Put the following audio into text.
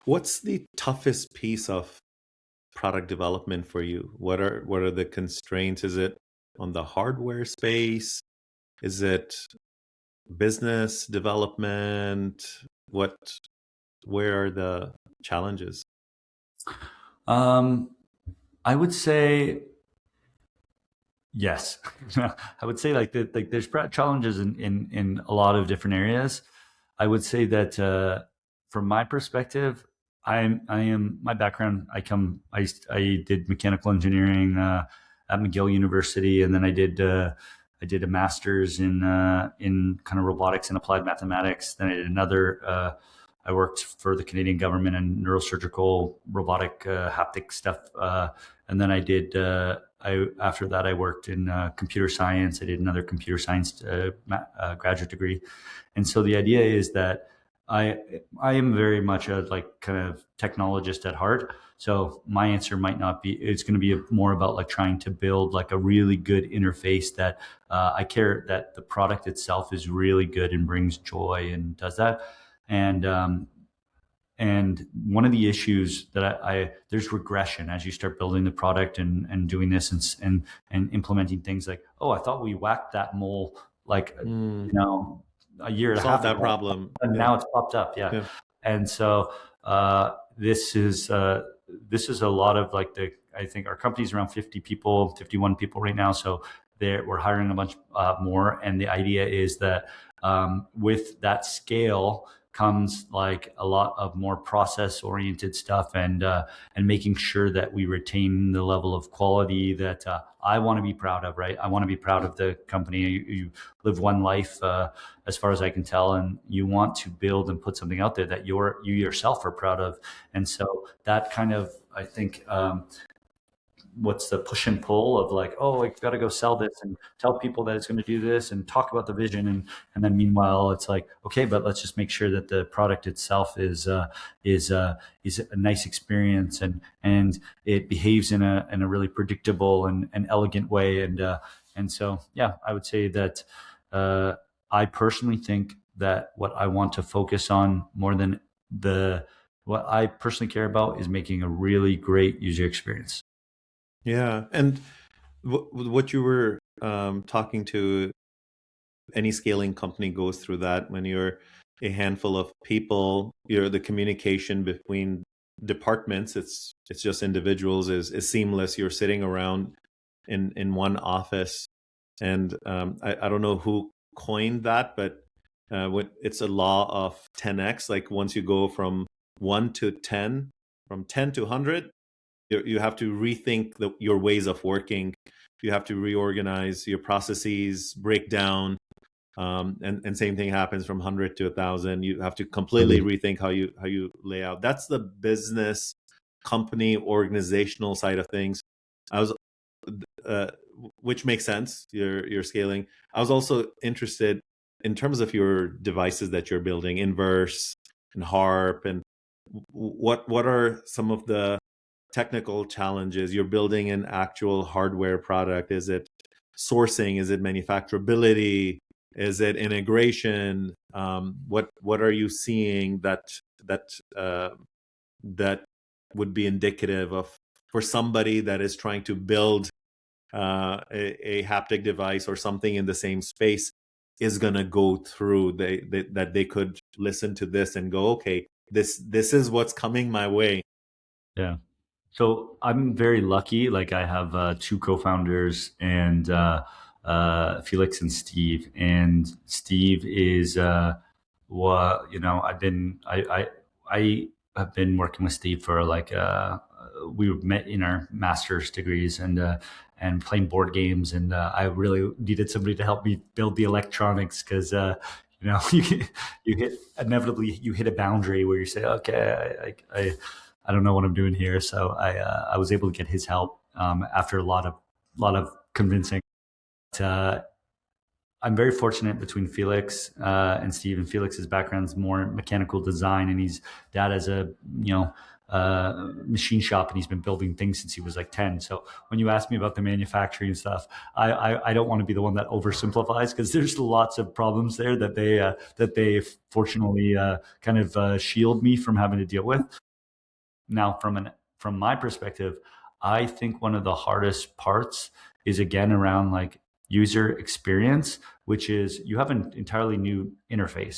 What's the toughest piece of product development for you? What are the constraints? Is it on the hardware space? Is it business development? What where are the challenges? Um, I would say yes. I would say like there's challenges in a lot of different areas. I would say that from my perspective, I am my background. I did mechanical engineering at McGill University, and then I did a master's in kind of robotics and applied mathematics. Then I did another. I worked for the Canadian government in neurosurgical robotic haptic stuff, and then I did. After that, I worked in computer science. I did another computer science graduate degree, and so the idea is that I I am very much a like kind of technologist at heart. So my answer might not be. It's going to be more about like trying to build like a really good interface that I care that the product itself is really good and brings joy and does that. And and one of the issues that there's regression as you start building the product and doing this and implementing things like, oh, I thought we whacked that mole like, Mm, a year and a solve half that ago, problem. and Yeah, now it's popped up. Yeah. yeah. And so this is a lot of like I think our company's around 50 people, 51 people right now. So we're hiring a bunch more. And the idea is that with that scale comes like a lot of more process oriented stuff and making sure that we retain the level of quality that I want to be proud of, right? I want to be proud of the company. You live one life, as far as I can tell, and you want to build and put something out there that you yourself are proud of. And so that kind of, I think, what's the push and pull of like, oh, I got to go sell this and tell people that it's going to do this and talk about the vision, and then meanwhile it's like, okay, but let's just make sure that the product itself is a nice experience and it behaves in a really predictable and elegant way. And so yeah, I would say that uh, I personally think that what I want to focus on more than the what I personally care about is making a really great user experience. Yeah. And what you were talking to, any scaling company goes through that. When you're a handful of people, you're the communication between departments, it's just individuals, is seamless. You're sitting around in one office. And I don't know who coined that, but it's a law of 10x. Like once you go from 1 to 10, from 10 to 100, you have to rethink your ways of working. You have to reorganize your processes, break down. And same thing happens from 100 to 1,000. You have to completely rethink how you lay out. That's the business, company, organizational side of things. I was, uh, which makes sense. You're scaling. I was also interested in terms of your devices that you're building, Inverse and Harp, and what are some of the technical challenges? You're building an actual hardware product. Is it sourcing? Is it manufacturability? Is it integration? What are you seeing that would be indicative of, for somebody that is trying to build a haptic device or something in the same space, is going to go through, that they could listen to this and go, okay, this is what's coming my way. Yeah. So I'm very lucky. Like I have two co-founders and Felix and Steve. And Steve is, I have been working with Steve for like, we met in our master's degrees and playing board games. And I really needed somebody to help me build the electronics because, you hit a boundary where you say, okay, I don't know what I'm doing here. So I was able to get his help after a lot of convincing. Uh, I'm very fortunate between Felix and Steve. And Felix's background is more mechanical design, and he's dad has a machine shop, and he's been building things since he was like 10. So when you ask me about the manufacturing stuff, I don't want to be the one that oversimplifies because there's lots of problems there that they fortunately kind of shield me from having to deal with. Now, from my perspective, I think one of the hardest parts is again around like user experience, which is you have an entirely new interface.